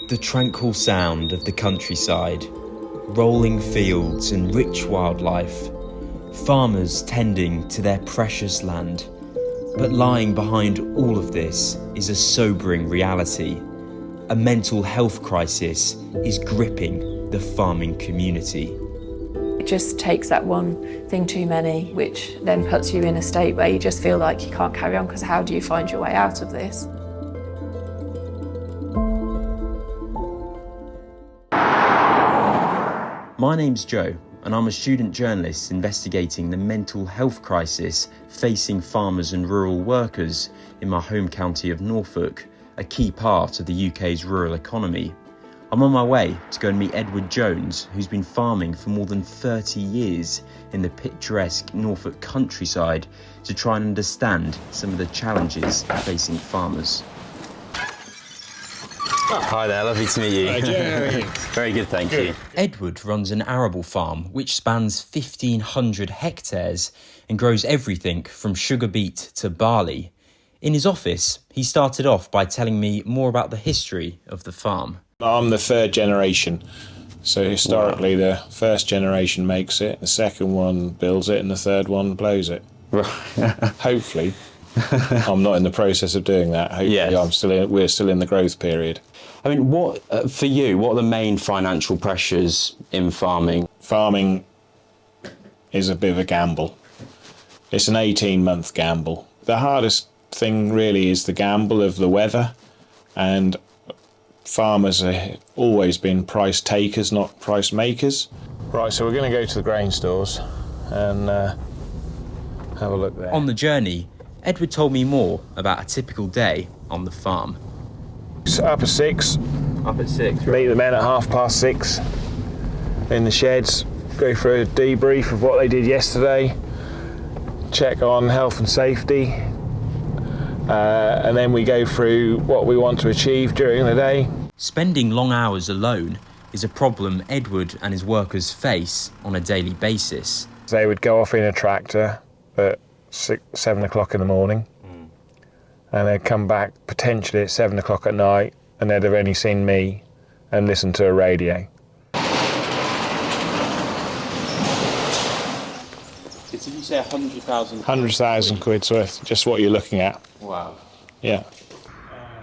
The tranquil sound of the countryside, rolling fields and rich wildlife, farmers tending to their precious land. But lying behind all of this is a sobering reality. A mental health crisis is gripping the farming community. It just takes that one thing too many, which then puts you in a state where you just feel like you can't carry on, because how do you find your way out of this? My name's Joe, and I'm a student journalist investigating the mental health crisis facing farmers and rural workers in my home county of Norfolk, a key part of the UK's rural economy. I'm on my way to go and meet Edward Jones, who's been farming for more than 30 years in the picturesque Norfolk countryside, to try and understand some of the challenges facing farmers. Hi there, lovely to meet you. Hi Joe, how are you? Very good, thank you. Edward runs an arable farm which spans 1,500 hectares and grows everything from sugar beet to barley. In his office, he started off by telling me more about the history of the farm. I'm the third generation, so historically the first generation makes it, the second one builds it, and the third one blows it. Hopefully. I'm not in the process of doing that. Hopefully, yes. We're still in the growth period. I mean, what for you, what are the main financial pressures in farming? Farming is a bit of a gamble. It's an 18-month gamble. The hardest thing really is the gamble of the weather, and farmers have always been price takers, not price makers. Right, so we're going to go to the grain stores and have a look there. On the journey, Edward told me more about a typical day on the farm. Up at 6. Up at 6, right. Meet the men at 6:30 in the sheds, go for a debrief of what they did yesterday, check on health and safety, and then we go through what we want to achieve during the day. Spending long hours alone is a problem Edward and his workers face on a daily basis. They would go off in a tractor at 7 o'clock in the morning, and they'd come back potentially at 7 o'clock at night, and they'd have only seen me and listened to a radio. Did you say 100,000? 100,000 quid's worth, just what you're looking at. Wow. Yeah.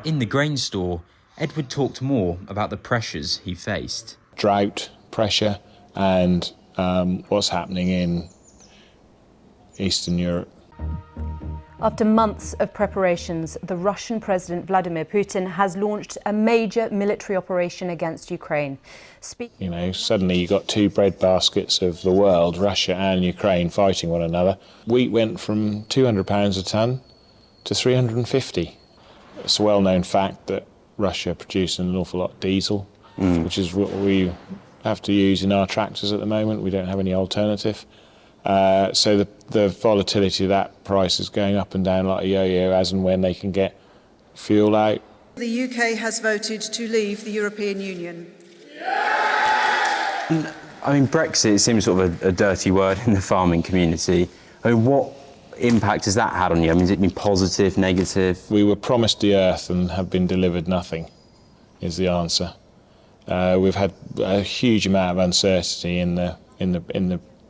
In the grain store, Edward talked more about the pressures he faced. Drought, pressure, and what's happening in Eastern Europe. After months of preparations, the Russian President Vladimir Putin has launched a major military operation against Ukraine. Suddenly you got two breadbaskets of the world, Russia and Ukraine, fighting one another. Wheat went from £200 a tonne to 350. It's a well-known fact that Russia produces an awful lot of diesel, which is what we have to use in our tractors at the moment. We don't have any alternative. So the volatility of that price is going up and down like a yo-yo as and when they can get fuel out. The UK has voted to leave the European Union. I mean, Brexit seems sort of a dirty word in the farming community. I mean, what impact has that had on you? I mean, has it been positive, negative? We were promised the earth and have been delivered nothing, is the answer. We've had a huge amount of uncertainty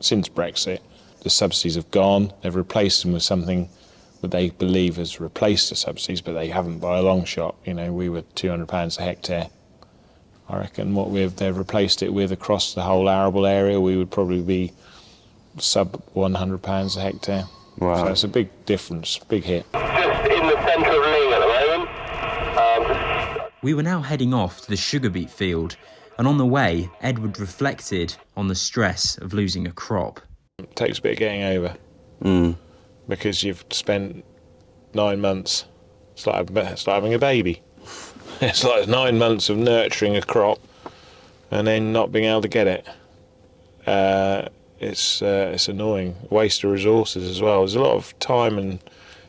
since Brexit. The subsidies have gone. They've replaced them with something that they believe has replaced the subsidies, but they haven't by a long shot. We were £200 a hectare. I reckon they've replaced it with across the whole arable area, we would probably be sub £100 a hectare. Wow. So it's a big difference, big hit. Just in the centre of Ling at the moment. We were now heading off to the sugar beet field, and on the way, Edward reflected on the stress of losing a crop. It takes a bit of getting over, because you've spent 9 months, it's like having a baby. It's like 9 months of nurturing a crop and then not being able to get it. It's annoying, waste of resources as well. There's a lot of time and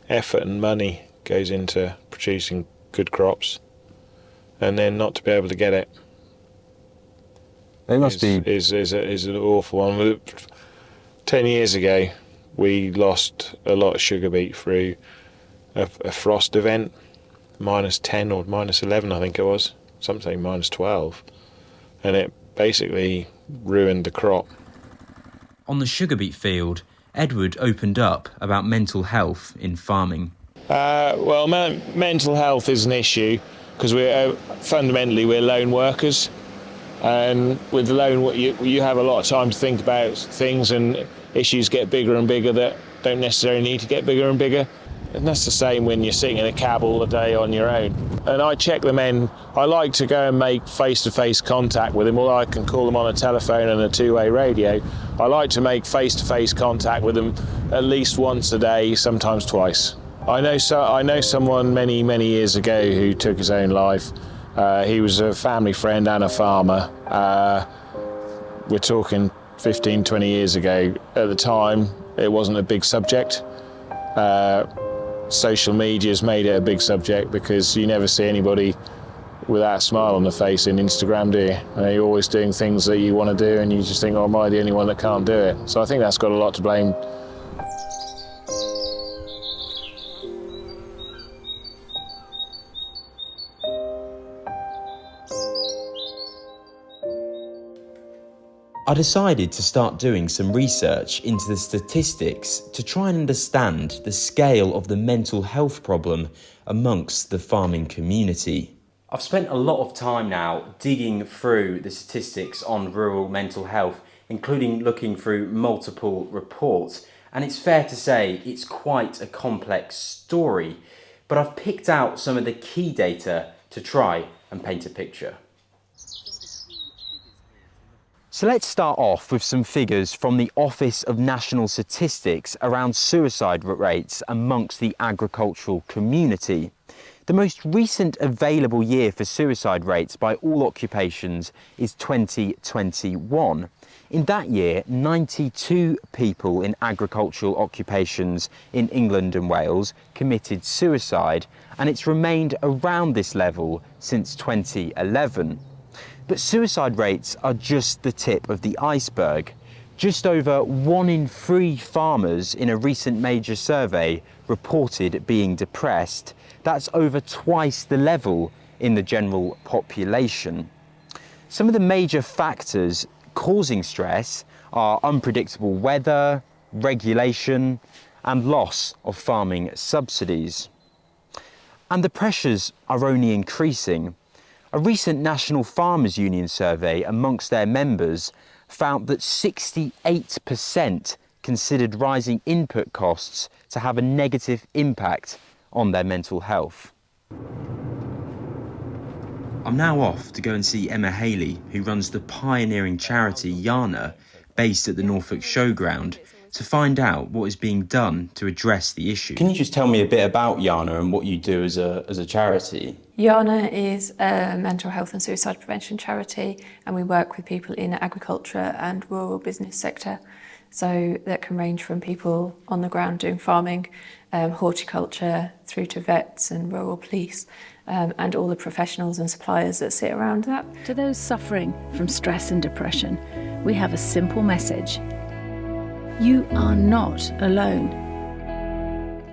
effort and money goes into producing good crops, and then not to be able to get it. It must be is an awful one. 10 years ago, we lost a lot of sugar beet through a frost event, -10 or -11, I think it was. something minus 12, and it basically ruined the crop. On the sugar beet field, Edward opened up about mental health in farming. Well, mental health is an issue because fundamentally we're lone workers, and with the lone you have a lot of time to think about things, and issues get bigger and bigger that don't necessarily need to get bigger and bigger. And that's the same when you're sitting in a cab all the day on your own. And I check the men. I like to go and make face-to-face contact with them, although I can call them on a telephone and a two-way radio. I like to make face-to-face contact with them at least once a day, sometimes twice. I know someone many years ago who took his own life. He was a family friend and a farmer. We're talking 15, 20 years ago. At the time, it wasn't a big subject. Social media's made it a big subject because you never see anybody without a smile on the face in Instagram, do you? You're always doing things that you want to do, and you just think, oh, am I the only one that can't do it? So I think that's got a lot to blame. I decided to start doing some research into the statistics to try and understand the scale of the mental health problem amongst the farming community. I've spent a lot of time now digging through the statistics on rural mental health, including looking through multiple reports, and it's fair to say it's quite a complex story, but I've picked out some of the key data to try and paint a picture. So let's start off with some figures from the Office of National Statistics around suicide rates amongst the agricultural community. The most recent available year for suicide rates by all occupations is 2021. In that year, 92 people in agricultural occupations in England and Wales committed suicide, and it's remained around this level since 2011. But suicide rates are just the tip of the iceberg. Just over 1 in 3 farmers in a recent major survey reported being depressed. That's over twice the level in the general population. Some of the major factors causing stress are unpredictable weather, regulation, and loss of farming subsidies. And the pressures are only increasing. A recent National Farmers Union survey amongst their members found that 68% considered rising input costs to have a negative impact on their mental health. I'm now off to go and see Emma Haley, who runs the pioneering charity YANA, based at the Norfolk Showground, to find out what is being done to address the issue. Can you just tell me a bit about YANA and what you do as a charity? YANA is a mental health and suicide prevention charity, and we work with people in the agriculture and rural business sector. So that can range from people on the ground doing farming, horticulture, through to vets and rural police, and all the professionals and suppliers that sit around that. To those suffering from stress and depression, we have a simple message. You are not alone.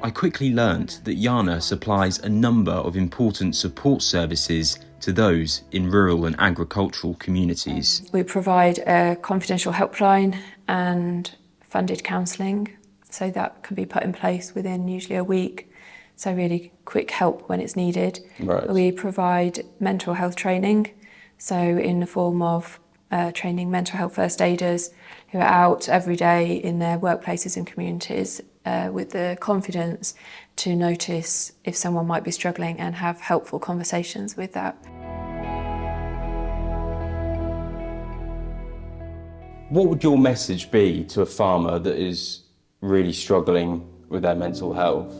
I quickly learnt that YANA supplies a number of important support services to those in rural and agricultural communities. We provide a confidential helpline and funded counselling, so that can be put in place within usually a week, so really quick help when it's needed. Right. We provide mental health training, so in the form of training mental health first aiders who are out every day in their workplaces and communities with the confidence to notice if someone might be struggling and have helpful conversations with that. What would your message be to a farmer that is really struggling with their mental health?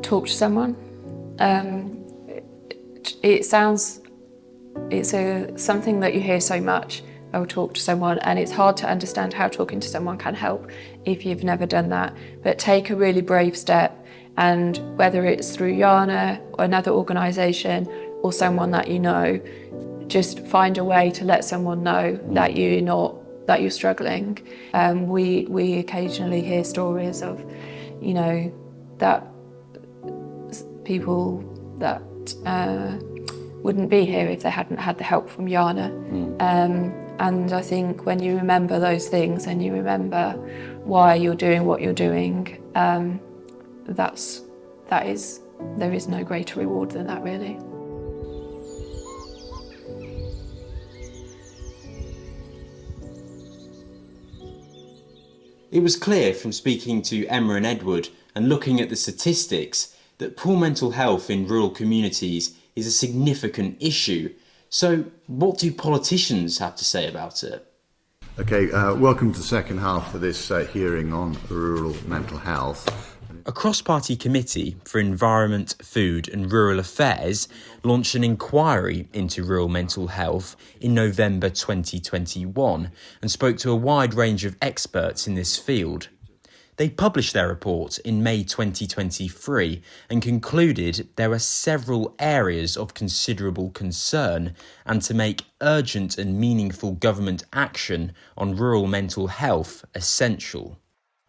Talk to someone. It's something that you hear so much. I will talk to someone, and it's hard to understand how talking to someone can help if you've never done that. But take a really brave step, and whether it's through YANA or another organisation or someone that you know, just find a way to let someone know that you're struggling. We occasionally hear stories of, that people that wouldn't be here if they hadn't had the help from YANA. And I think when you remember those things and you remember why you're doing what you're doing, there is no greater reward than that, really. It was clear from speaking to Emma and Edward and looking at the statistics that poor mental health in rural communities is a significant issue. So what do politicians have to say about it? Okay, welcome to the second half of this hearing on rural mental health. A cross-party committee for Environment, Food and Rural Affairs launched an inquiry into rural mental health in November 2021 and spoke to a wide range of experts in this field. They published their report in May 2023 and concluded there are several areas of considerable concern and to make urgent and meaningful government action on rural mental health essential.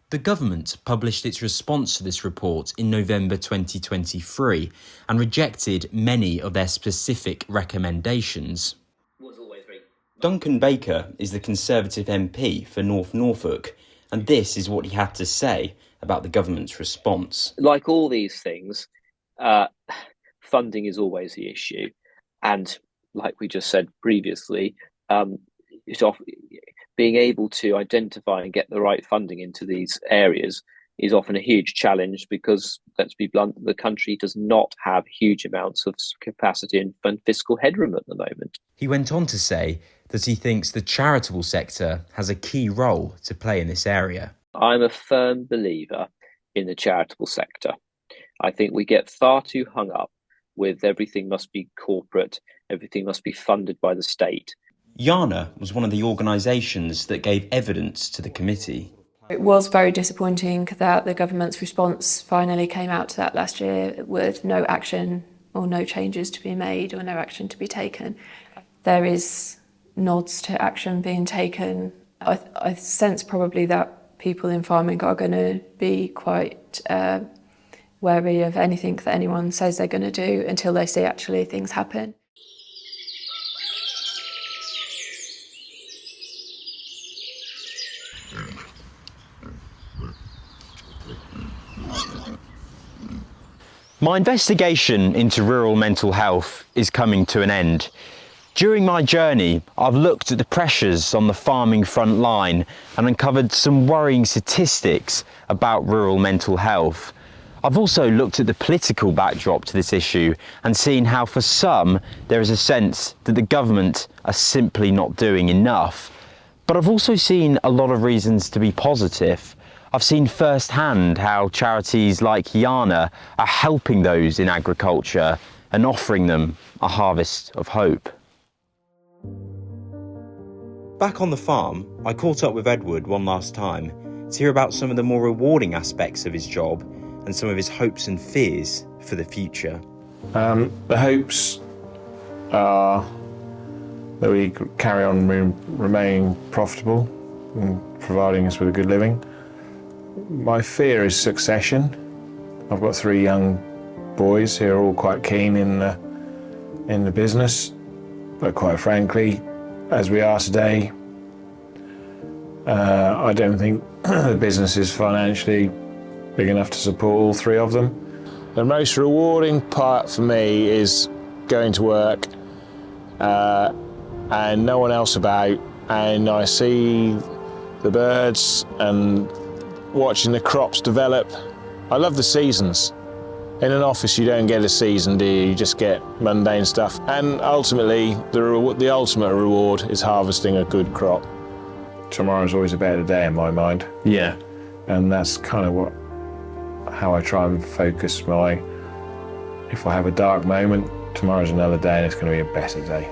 The government published its response to this report in November 2023 and rejected many of their specific recommendations. Duncan Baker is the Conservative MP for North Norfolk, and this is what he had to say about the government's response. Like all these things, funding is always the issue. And like we just said previously, being able to identify and get the right funding into these areas is often a huge challenge because, let's be blunt, the country does not have huge amounts of capacity and fiscal headroom at the moment. He went on to say that he thinks the charitable sector has a key role to play in this area. I'm a firm believer in the charitable sector. I think we get far too hung up with everything must be corporate, everything must be funded by the state. YANA was one of the organisations that gave evidence to the committee. It was very disappointing that the government's response finally came out to that last year with no action or no changes to be made or no action to be taken. There is nods to action being taken. I sense probably that people in farming are going to be quite wary of anything that anyone says they're going to do until they see actually things happen. My investigation into rural mental health is coming to an end. During my journey, I've looked at the pressures on the farming front line and uncovered some worrying statistics about rural mental health. I've also looked at the political backdrop to this issue and seen how for some there is a sense that the government are simply not doing enough. But I've also seen a lot of reasons to be positive. I've seen firsthand how charities like YANA are helping those in agriculture and offering them a harvest of hope. Back on the farm, I caught up with Edward one last time to hear about some of the more rewarding aspects of his job and some of his hopes and fears for the future. The hopes are that we carry on remaining profitable and providing us with a good living. My fear is succession. I've got 3 young boys who are all quite keen in the business, but quite frankly, as we are today, I don't think the business is financially big enough to support all 3 of them. The most rewarding part for me is going to work and no one else about, and I see the birds and watching the crops develop. I love the seasons. In an office you don't get a season, do you? You just get mundane stuff. And ultimately, the ultimate reward is harvesting a good crop. Tomorrow's always a better day in my mind. Yeah. And that's kind of how I try and focus if I have a dark moment, tomorrow's another day and it's going to be a better day.